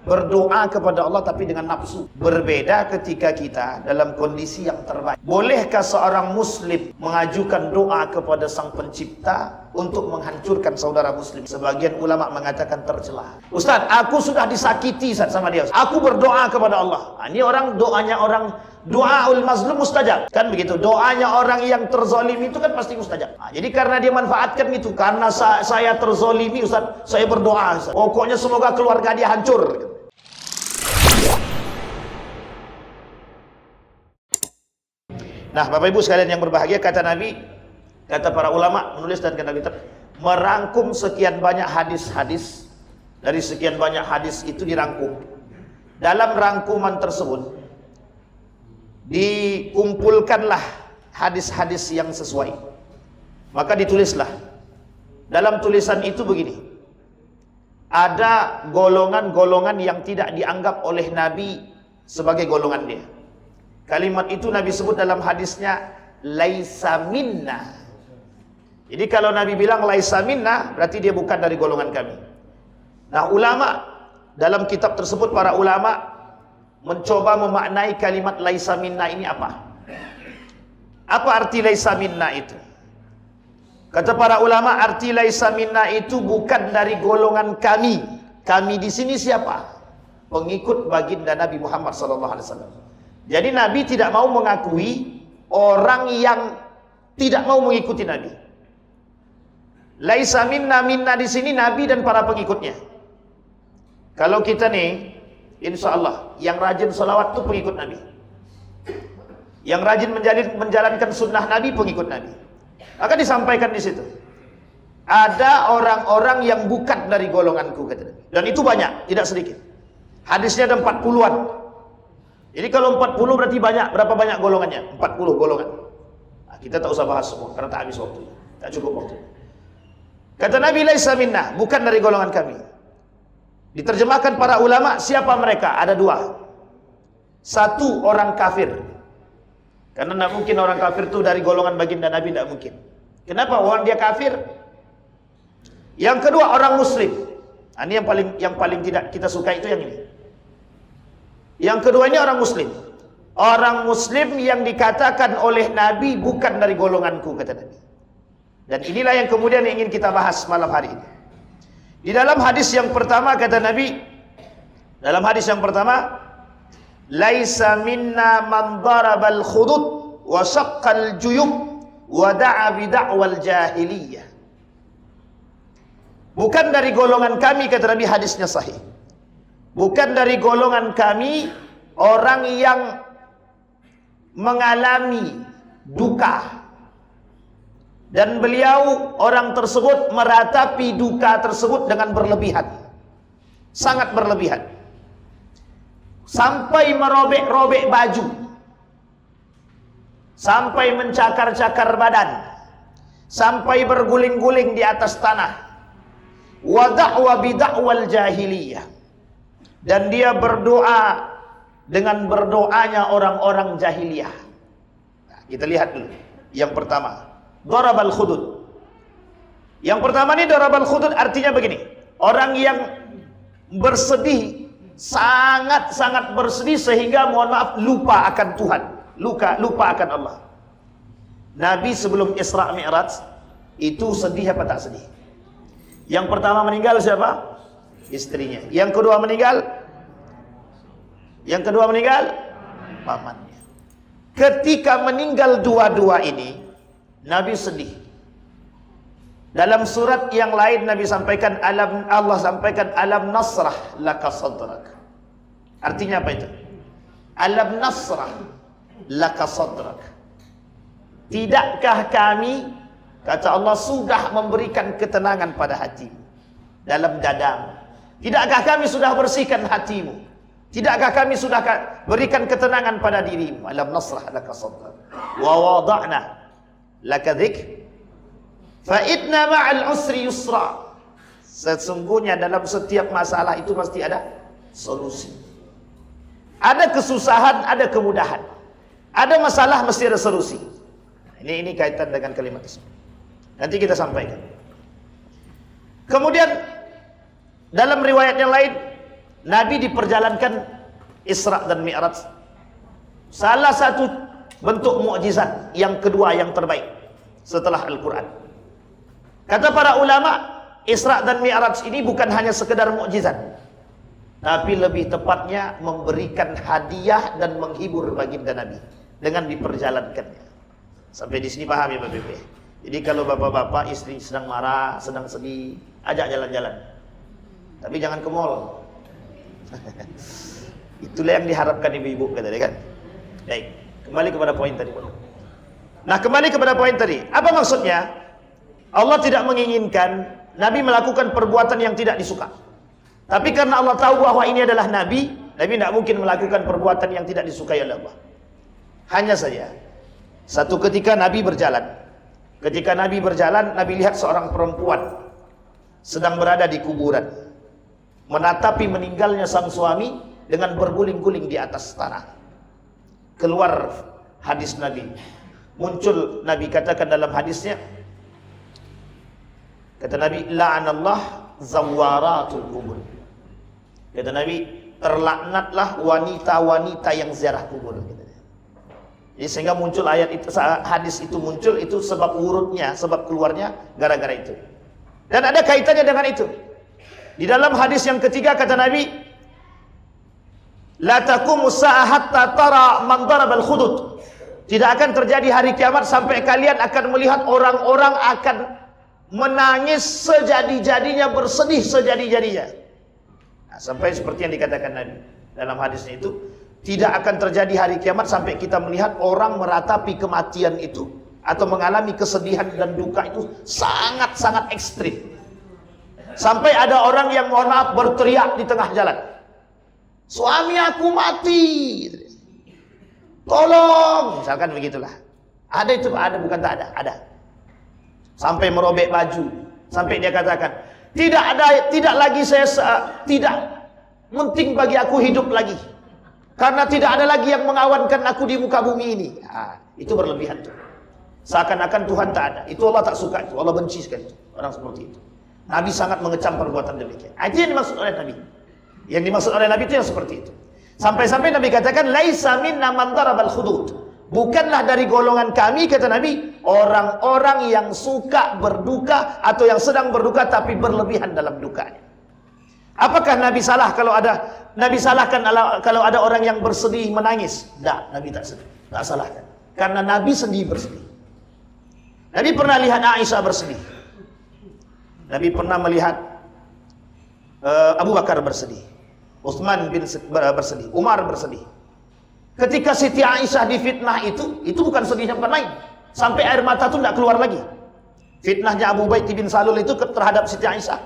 berdoa kepada Allah tapi dengan nafsu. Berbeda ketika kita dalam kondisi yang terbaik. Bolehkah seorang muslim mengajukan doa kepada sang pencipta untuk menghancurkan saudara muslim? Sebagian ulama mengatakan tercela. Ustaz, aku sudah disakiti sama dia. Aku berdoa kepada Allah. Ini orang doanya orang doaul mazlum mustajab. Kan begitu. Doanya orang yang terzalimi itu kan pasti mustajab. Jadi karena dia manfaatkan itu, karena saya terzalimi Ustaz, saya berdoa Ustaz. Pokoknya semoga keluarga dia hancur. Nah, Bapak Ibu sekalian yang berbahagia, kata Nabi, kata para ulama menulis dan kata Nabi merangkum sekian banyak hadis-hadis. Dari sekian banyak hadis itu dirangkum. Dalam rangkuman tersebut dikumpulkanlah hadis-hadis yang sesuai. Maka ditulislah. Dalam tulisan itu begini. Ada golongan-golongan yang tidak dianggap oleh Nabi sebagai golongan dia. Kalimat itu Nabi sebut dalam hadisnya laisa minna. Jadi kalau Nabi bilang laisa minna, berarti dia bukan dari golongan kami. Nah, ulama dalam kitab tersebut, para ulama mencoba memaknai kalimat laisa minna ini apa? Apa arti laisa minna itu? Kata para ulama, arti laisa minna itu bukan dari golongan kami. Kami di sini siapa? Pengikut baginda Nabi Muhammad SAW. Jadi Nabi tidak mau mengakui orang yang tidak mau mengikuti Nabi. Laisa minna, minna di sini Nabi dan para pengikutnya. Kalau kita nih, insya Allah yang rajin salawat itu pengikut Nabi. Yang rajin menjalankan sunnah Nabi pengikut Nabi. Maka disampaikan di situ. Ada orang-orang yang bukan dari golonganku, kata Nabi. Dan itu banyak, tidak sedikit. Hadisnya ada 40-an. Jadi kalau 40 berarti banyak. Berapa banyak golongannya? 40 golongan. Nah, kita tak usah bahas semua karena tak habis waktu. Tak cukup waktu. Kata Nabi, laisa minna, bukan dari golongan kami. Diterjemahkan para ulama, siapa mereka? Ada dua. Satu, orang kafir. Karena tidak mungkin orang kafir itu dari golongan baginda Nabi, tidak mungkin. Kenapa orang dia kafir? Yang kedua, orang muslim. Nah, ini yang paling tidak kita suka itu yang ini. Yang kedua ini orang muslim. Orang muslim yang dikatakan oleh Nabi bukan dari golonganku, kata Nabi. Dan inilah yang kemudian ingin kita bahas malam hari ini. Di dalam hadis yang pertama kata Nabi, dalam hadis yang pertama, laisa minna man darabal khudud wa syaqqal juyub wa da'a bi da'wal jahiliyah. Bukan dari golongan kami, kata Nabi, hadisnya sahih. Bukan dari golongan kami orang yang mengalami duka. Dan beliau, orang tersebut meratapi duka tersebut dengan berlebihan. Sangat berlebihan. Sampai merobek-robek baju. Sampai mencakar-cakar badan. Sampai berguling-guling di atas tanah. Wa da'wa bi da'wal jahiliyah. Dan dia berdoa dengan berdoanya orang-orang jahiliyah. Nah, kita lihat dulu. Yang pertama, darabal khudud. Yang pertama ini darabal khudud artinya begini. Orang yang bersedih, sangat-sangat bersedih sehingga mohon maaf lupa akan Tuhan, lupa akan Allah. Nabi sebelum Isra Mi'raj itu sedih apa tak sedih? Yang pertama meninggal siapa? Istrinya. Yang kedua meninggal pamannya. Ketika meninggal dua-dua ini, Nabi sedih. Dalam surat yang lain Nabi sampaikan Allah sampaikan alam nasrah laka sadrak. Artinya apa itu? Alam nasrah laka sadrak. Tidakkah kami, kata Allah, sudah memberikan ketenangan pada hatimu, dalam dadamu? Tidakkah kami sudah bersihkan hatimu? Tidakkah kami sudah berikan ketenangan pada dirimu? Alam nasrah laka sadrak wa wada'na laka dzikr fa inna ma'al usri yusra. Sesungguhnya dalam setiap masalah itu pasti ada solusi. Ada kesusahan, ada kemudahan. Ada masalah, mesti ada solusi. Ini kaitan dengan kalimat tersebut. Nanti kita sampaikan. Kemudian dalam riwayat yang lain, Nabi diperjalankan Isra dan Mi'raj. Salah satu bentuk mukjizat yang kedua yang terbaik setelah Al-Quran. Kata para ulama, Isra dan Mi'raj ini bukan hanya sekedar mukjizat, tapi lebih tepatnya memberikan hadiah dan menghibur baginda Nabi dengan diperjalankannya. Sampai di sini paham ya Bapak Ibu? Jadi kalau bapak-bapak istri sedang marah, sedang sedih, ajak jalan-jalan. Tapi jangan ke mall. Itulah yang diharapkan ibu-ibu kata dia kan. Baik, kembali kepada poin tadi. Nah, kembali kepada poin tadi. Apa maksudnya? Allah tidak menginginkan Nabi melakukan perbuatan yang tidak disuka. Tapi karena Allah tahu bahwa ini adalah Nabi, Nabi tidak mungkin melakukan perbuatan yang tidak disukai oleh Allah. Hanya saja, satu ketika Nabi berjalan. Ketika Nabi berjalan, Nabi lihat seorang perempuan sedang berada di kuburan, menatapi meninggalnya sang suami dengan berguling-guling di atas tanah. Keluar hadis Nabi. Muncul Nabi katakan dalam hadisnya, kata Nabi, la'anallah zawaratul kubur. Kata Nabi, terlaknatlah wanita-wanita yang ziarah kubur. Jadi sehingga muncul ayat itu, hadis itu muncul, itu sebab urutnya, sebab keluarnya gara-gara itu. Dan ada kaitannya dengan itu. Di dalam hadis yang ketiga kata Nabi, la taqumu as-saa'ah hatta tara man daraba al-khudud. Tidak akan terjadi hari kiamat sampai kalian akan melihat orang-orang akan menangis sejadi-jadinya, bersedih sejadi-jadinya. Nah, sampai seperti yang dikatakan Nabi dalam hadisnya itu, tidak akan terjadi hari kiamat sampai kita melihat orang meratapi kematian itu atau mengalami kesedihan dan duka itu sangat-sangat ekstrim. Sampai ada orang yang mohon maaf berteriak di tengah jalan, suami aku mati, tolong, misalkan begitulah. Ada itu, ada, bukan tak ada, ada. Sampai merobek baju, sampai dia katakan, tidak lagi saya, tidak penting bagi aku hidup lagi, karena tidak ada lagi yang mengawankan aku di muka bumi ini. Nah, itu berlebihan tuh. Seakan-akan Tuhan tak ada. Itu Allah tak suka itu, Allah benci sekali itu, orang seperti itu. Nabi sangat mengecam perbuatan demikian. Itu yang dimaksud oleh Nabi. Yang dimaksud oleh Nabi itu yang seperti itu. Sampai-sampai Nabi katakan, laisa minna man darabal khudud. Bukanlah dari golongan kami, kata Nabi, orang-orang yang suka berduka atau yang sedang berduka tapi berlebihan dalam dukanya. Apakah Nabi salah kalau ada, Nabi salahkan kalau ada orang yang bersedih menangis? Tidak, Nabi tak sedih, tak salahkan. Karena Nabi sendiri bersedih. Nabi pernah lihat Aisyah bersedih. Nabi pernah melihat Abu Bakar bersedih, Utsman bin bersedih, Umar bersedih. Ketika Siti Aisyah difitnah itu bukan sedihnya bukan main. Sampai air mata itu tidak keluar lagi. Fitnahnya Abu Baiti bin Salul itu terhadap Siti Aisyah.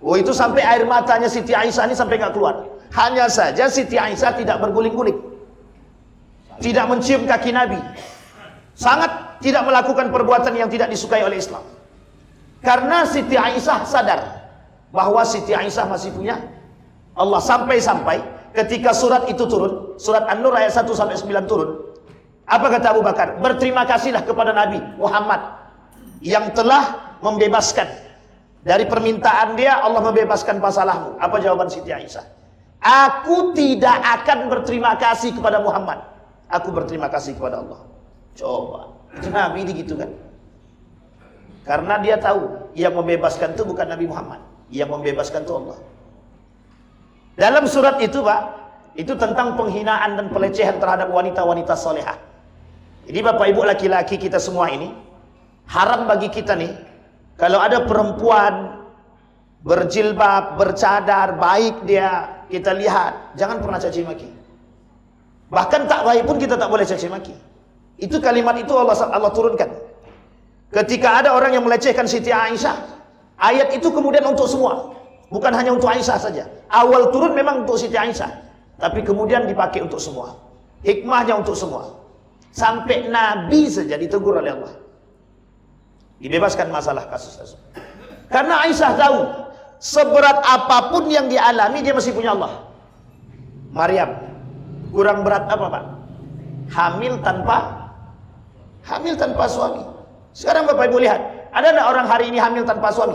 Oh, itu sampai air matanya Siti Aisyah ini sampai nggak keluar. Hanya saja Siti Aisyah tidak berguling-guling, tidak mencium kaki Nabi, sangat tidak melakukan perbuatan yang tidak disukai oleh Islam. Karena Siti Aisyah sadar bahwa Siti Aisyah masih punya Allah. Sampai-sampai ketika surat itu turun, surat An-Nur ayat 1 sampai 9 turun, apa kata Abu Bakar? Berterima kasihlah kepada Nabi Muhammad yang telah membebaskan dari permintaan dia, Allah membebaskan masalahmu. Apa jawaban Siti Aisyah? Aku tidak akan berterima kasih kepada Muhammad, aku berterima kasih kepada Allah. Coba, itu Nabi gitu kan? Karena dia tahu yang membebaskan itu bukan Nabi Muhammad, yang membebaskan itu Allah. Dalam surat itu Pak, itu tentang penghinaan dan pelecehan terhadap wanita-wanita solehah. Jadi Bapak Ibu laki-laki kita semua ini, haram bagi kita nih, kalau ada perempuan berjilbab, bercadar, baik dia, kita lihat, jangan pernah caci maki. Bahkan tak baik pun kita tak boleh caci maki. Itu kalimat itu Allah turunkan. Ketika ada orang yang melecehkan Siti Aisyah, ayat itu kemudian untuk semua, bukan hanya untuk Aisyah saja. Awal turun memang untuk Siti Aisyah, tapi kemudian dipakai untuk semua. Hikmahnya untuk semua. Sampai Nabi saja ditegur oleh Allah, dibebaskan masalah kasus tersebut. Karena Aisyah tahu, seberat apapun yang dialami dia masih punya Allah. Maryam, kurang berat apa Pak? Hamil tanpa suami. Sekarang Bapak Ibu lihat, ada enggak orang hari ini hamil tanpa suami?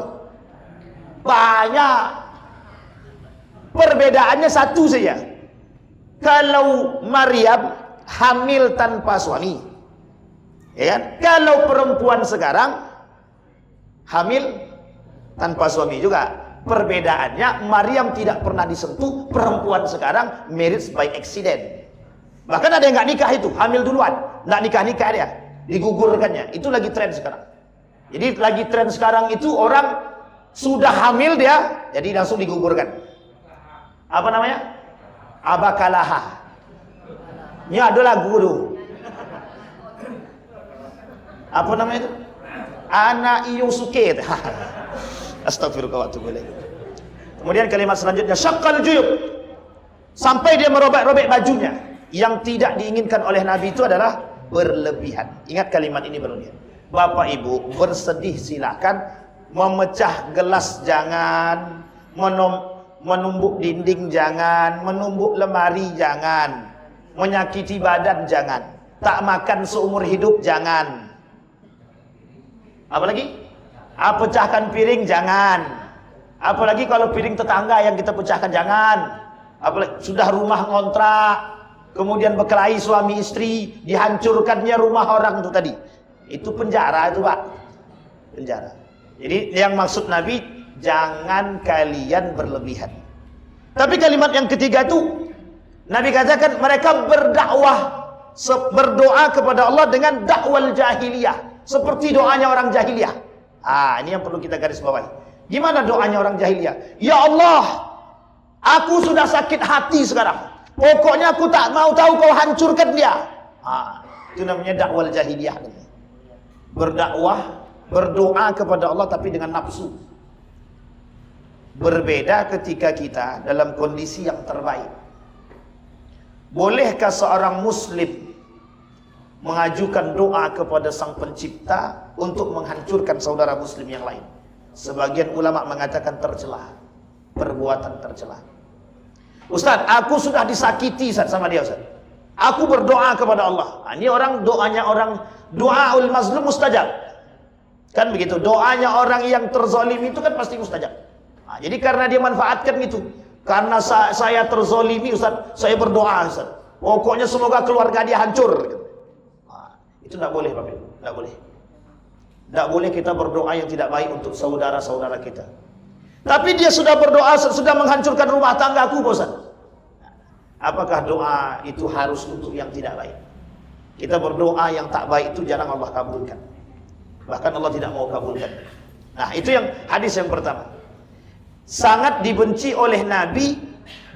Banyak. Perbedaannya satu saja. Kalau Maryam hamil tanpa suami, ya kan? Kalau perempuan sekarang hamil tanpa suami juga. Perbedaannya Maryam tidak pernah disentuh, perempuan sekarang marriage by accident. Bahkan ada yang nggak nikah itu, hamil duluan, nggak nikah dia, digugurkannya. Itu lagi tren sekarang. Jadi lagi tren sekarang itu orang sudah hamil dia, jadi langsung digugurkan. Apa namanya? Abakalaha. Ini ada lagu tuh. Apa namanya itu? Ana Iyusuke. Astagfirullah wa atubu ilaih. Kemudian kalimat selanjutnya syaqqal juyub. Sampai dia merobek-robek bajunya. Yang tidak diinginkan oleh Nabi itu adalah berlebihan. Ingat kalimat ini berlebihan. Bapak Ibu bersedih silakan, memecah gelas jangan, menumbuk dinding jangan, menumbuk lemari jangan, menyakiti badan jangan, tak makan seumur hidup jangan. Apalagi? Pecahkan piring jangan. Apalagi kalau piring tetangga yang kita pecahkan jangan. Apalagi sudah rumah ngontrak, kemudian berkelahi suami istri, dihancurkannya rumah orang itu tadi. Itu penjara itu, Pak. Penjara. Jadi yang maksud Nabi, jangan kalian berlebihan. Tapi kalimat yang ketiga itu Nabi katakan mereka berdoa kepada Allah dengan dakwal jahiliyah, seperti doanya orang jahiliyah. Ini yang perlu kita garis bawahi. Gimana doanya orang jahiliyah? Ya Allah, aku sudah sakit hati sekarang. Pokoknya aku tak mau tahu kau hancurkan dia. Itu namanya dakwal jahiliyah. Berdakwah, berdoa kepada Allah tapi dengan nafsu. Berbeda ketika kita dalam kondisi yang terbaik. Bolehkah seorang muslim mengajukan doa kepada sang pencipta untuk menghancurkan saudara muslim yang lain? Sebagian ulama mengatakan tercela, perbuatan tercela. Ustaz, aku sudah disakiti Ustaz, sama dia Ustaz. Aku berdoa kepada Allah. Ini orang doanya orang doaul mazlum mustajab. Kan begitu, doanya orang yang terzalimi itu kan pasti mustajab. Jadi karena dia manfaatkan itu. Karena saya terzalimi Ustaz, saya berdoa Ustaz. Pokoknya semoga keluarga dia hancur. Itu tidak boleh Bapak Ibu, tidak boleh. Tidak boleh kita berdoa yang tidak baik untuk saudara-saudara kita. Tapi dia sudah berdoa, sudah menghancurkan rumah tanggaku Ustaz. Apakah doa itu harus untuk yang tidak baik? Kita berdoa yang tak baik itu jarang Allah kabulkan. Bahkan Allah tidak mau kabulkan. Nah, itu yang hadis yang pertama. Sangat dibenci oleh Nabi.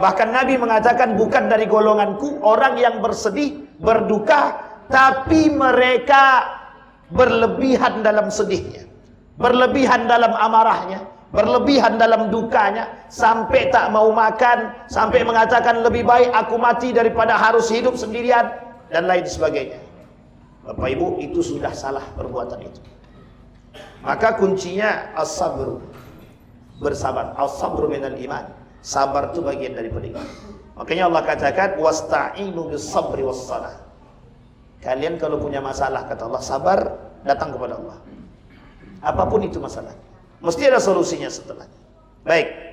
Bahkan Nabi mengatakan bukan dari golonganku orang yang bersedih, berduka, tapi mereka berlebihan dalam sedihnya, berlebihan dalam amarahnya, berlebihan dalam dukanya, sampai tak mau makan, sampai mengatakan lebih baik aku mati daripada harus hidup sendirian, dan lain sebagainya. Bapak Ibu, itu sudah salah perbuatan itu. Maka kuncinya as-sabr, bersabar. As-sabru minal iman. Sabar itu bagian daripada iman. Makanya Allah katakan wasta'inu bis-sabri was-salah. Kalian kalau punya masalah, kata Allah, sabar, datang kepada Allah. Apapun itu masalah, mesti ada solusinya setelahnya. Baik.